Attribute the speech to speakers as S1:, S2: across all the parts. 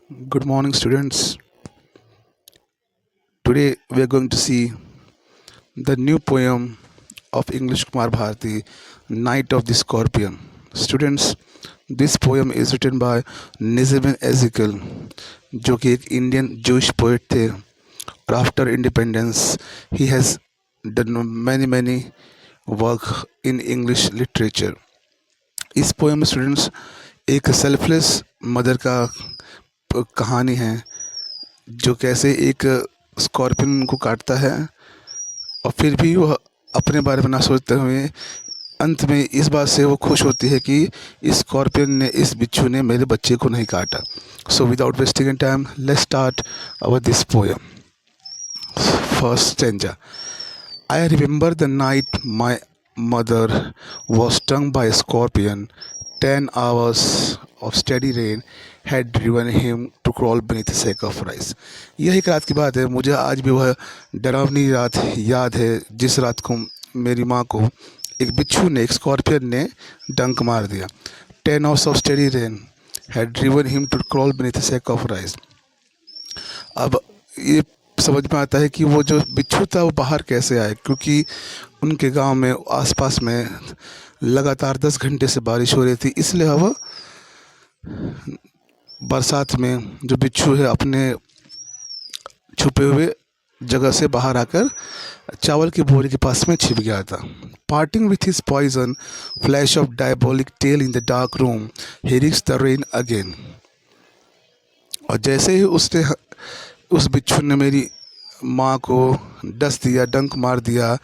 S1: Good morning, students. Today we are going to see the new poem of English Kumar Bharati, Night of the Scorpion. Students, this poem is written by Nizam Ezekiel, जो कि एक Indian Jewish poet थे और after independence he has done many work in English literature. इस poem में students एक selfless mother का कहानी है जो कैसे एक स्कॉर्पियन को काटता है और फिर भी वह अपने बारे में ना सोचते हुए अंत में इस बात से वो खुश होती है कि इस स्कॉर्पियन ने, इस बिच्छू ने मेरे बच्चे को नहीं काटा. So without wasting an time let's start our this poem. First stanza. I remember the night my mother was stung by a scorpion. 10 hours of steady rain had driven him to crawl beneath a sack of rice. यह एक रात की बात है. मुझे आज भी वह डरावनी रात याद है जिस रात को मेरी माँ को एक बिच्छू ने, एक स्कॉर्पियन ने डंक मार दिया. 10 hours of steady rain had driven him to crawl beneath a sack of rice. अब ये समझ में आता है कि वो जो बिच्छू था वो बाहर कैसे आए, क्योंकि उनके गांव में आसपास में लगातार 10 घंटे से बारिश हो रही थी. इसलिए अब बरसात में जो बिच्छू है अपने छुपे हुए जगह से बाहर आकर चावल की बोरी के पास में छिप गया था. Parting with his poison flash of diabolic tale in the dark room he reached the rain again. और जैसे ही उसने उस बिच्छू ने मेरी माँ को डस दिया, डंक मार दिया,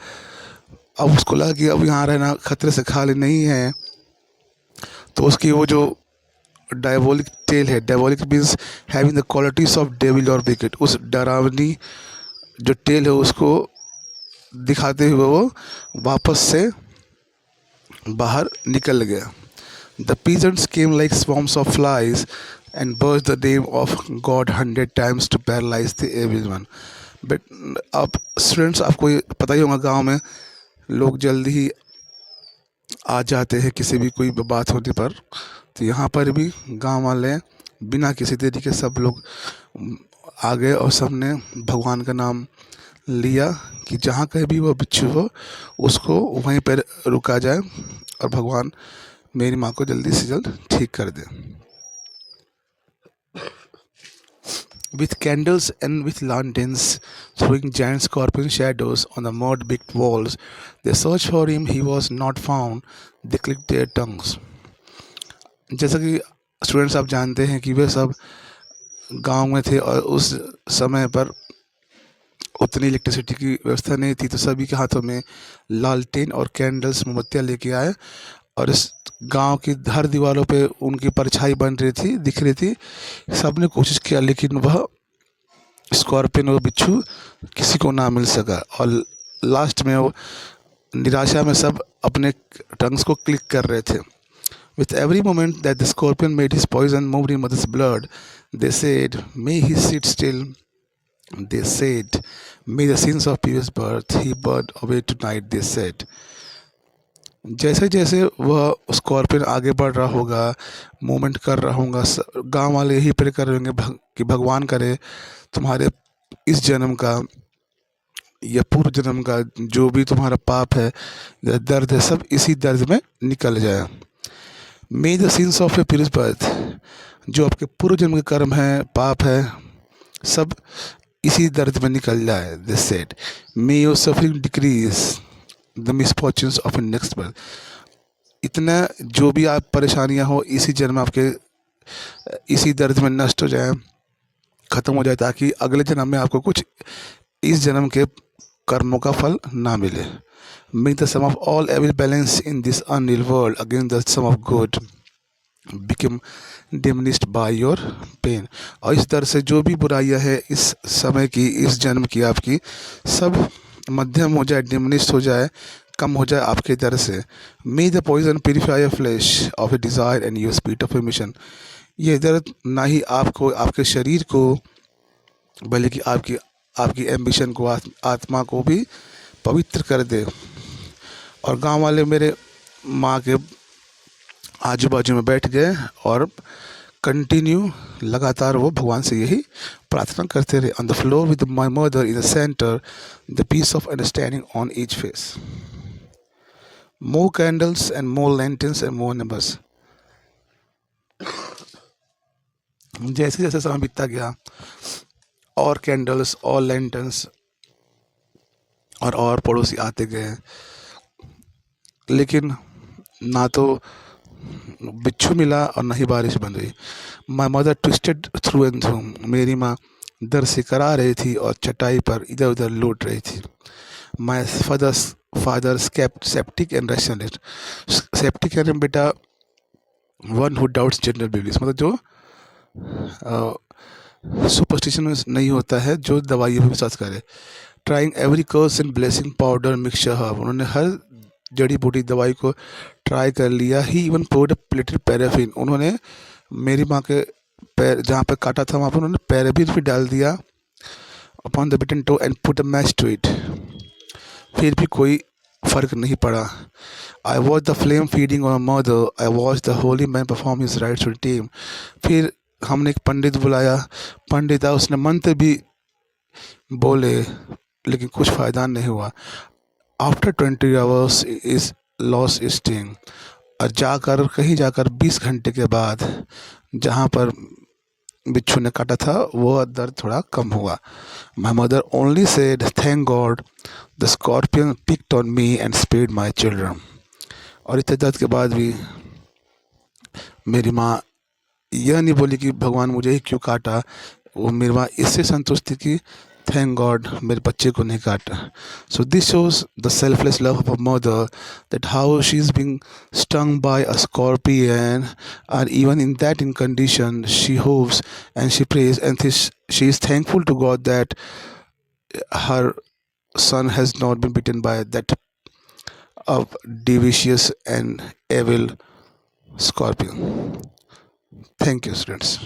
S1: अब उसको लगा कि अब यहाँ रहना खतरे से खाली नहीं है. तो उसकी वो जो डायबोलिक टेल है, diabolic means having the qualities of devil और विकेट, उस डरावनी जो टेल है उसको दिखाते हुए वो वापस से बाहर निकल गया. The peasants came like swarms of flies and burst the name of God 100 times to paralyze the evil one. But अब स्टूडेंट्स, आपको ये पता ही होगा गांव में लोग जल्दी ही आ जाते हैं किसी भी कोई बात होने पर. तो यहाँ पर भी गांव वाले बिना किसी देरी के सब लोग आ गए और सबने भगवान का नाम लिया कि जहाँ कहीं भी वो बिच्छू हो उसको वहीं पर रुका जाए और भगवान मेरी माँ को जल्दी से जल्द ठीक कर दे. With candles and with lanterns throwing giant scorpion shadows on the mud-baked walls, they searched for him. He was not found. They clicked their tongues. जैसा कि स्टूडेंट्स आप जानते हैं कि वे सब गांव में थे और उस समय पर उतनी इलेक्ट्रिसिटी की व्यवस्था नहीं थी, तो सभी के हाथों में लालटेन और कैंडल्स, मोमबत्तियाँ लेके आए और इस गांव की हर दीवारों पे उनकी परछाई बन रही थी, दिख रही थी. सबने कोशिश किया लेकिन वह स्कॉर्पियन, वो बिच्छू किसी को ना मिल सका और लास्ट में वो निराशा में सब अपने टंग्स को क्लिक कर रहे थे. With every moment that the scorpion made his poison moved in mother's blood, they said, "May he sit still." They said, "May the sins of previous birth he burned away tonight." They said. जैसे जैसे वह scorpion आगे बढ़ रहा होगा, movement कर रहा होगा, गांव वाले यही प्रे कर रहे होंगे कि भगवान करे तुम्हारे इस जन्म का या पूर्व जन्म का जो भी तुम्हारा पाप है या दर्द है, सब इसी दर्द में निकल जाए. मे the sins of A previous birth, जो आपके पूर्व जन्म के कर्म है, पाप है, सब इसी दर्द में निकल जाए. This said, may your suffering decrease the misfortunes of A next birth. इतना जो भी आप परेशानियां हो इसी जन्म में आपके इसी दर्द में नष्ट हो जाए, ख़त्म हो जाए, ताकि अगले जन्म में आपको कुछ इस जन्म के कर्मों का फल ना मिले. Make the sum of all evil balance in this unreal world against the sum of good become diminished by your pain. और इस तरह से जो भी बुराइयां है इस समय की, इस जन्म की आपकी, सब मध्यम हो जाए, डिमिनिश हो जाए, कम हो जाए आपके दर से. May the poison purify your flesh of a desire and your spirit of a mission. ये दर्द ना ही आपको, आपके शरीर को, बल्कि आपकी आपकी एम्बिशन को, आत्मा को भी पवित्र कर दे. और गांव वाले मेरे माँ के आजू बाजू में बैठ गए और कंटिन्यू लगातार वो भगवान से यही प्रार्थना करते रहे. On the floor with my mother in the centre, the peace of understanding on each face. More candles and more lanterns and more numbers. जैसे जैसे समय बीतता गया, और कैंडल्स और लैंटर्न्स और पड़ोसी आते गए, लेकिन ना तो बिच्छू मिला और ना ही बारिश बंद हुई. My mother twisted through and through. मेरी माँ दर से करा रही थी और चटाई पर इधर उधर लौट रही थी. My father kept sceptic and rationalist. Sceptic यानी बेटा one who doubts general beliefs, मतलब जो सुपरस्टिशन में नहीं होता है, जो दवाइयों पर विश्वास करे. Trying every curse and blessing powder mixture herb. उन्होंने हर जड़ी बूटी दवाई को ट्राई कर लिया. He even poured plated paraffin. उन्होंने मेरी माँ के पैर जहाँ पे काटा था वहाँ पर उन्होंने पैराफिन भी डाल दिया upon the bitten toe and put a match to it. फिर भी कोई फर्क नहीं पड़ा. I watch the flame feeding on mother. I watch the holy man perform his rites to tame. फिर हमने एक पंडित बुलाया. पंडित आया, उसने मंत्र भी बोले, लेकिन कुछ फ़ायदा नहीं हुआ. After 20 hours is loss sting. और कहीं जाकर 20 घंटे के बाद जहाँ पर बिच्छू ने काटा था वो दर्द थोड़ा कम हुआ. My mother only said thank God the scorpion picked on me and spared my children. और इतने दर्द के बाद भी मेरी माँ यह नहीं बोली कि भगवान मुझे ही क्यों काटा. वो मेरी माँ इससे संतुष्ट थी कि थैंक गॉड मेरे बच्चे को नहीं काटा. So this shows the selfless love of a mother, that how she is being stung by a scorpion, and even in that in condition she hopes and she prays, and she is thankful to God that her son has not been bitten by that of devious and evil scorpion. Thank you, students.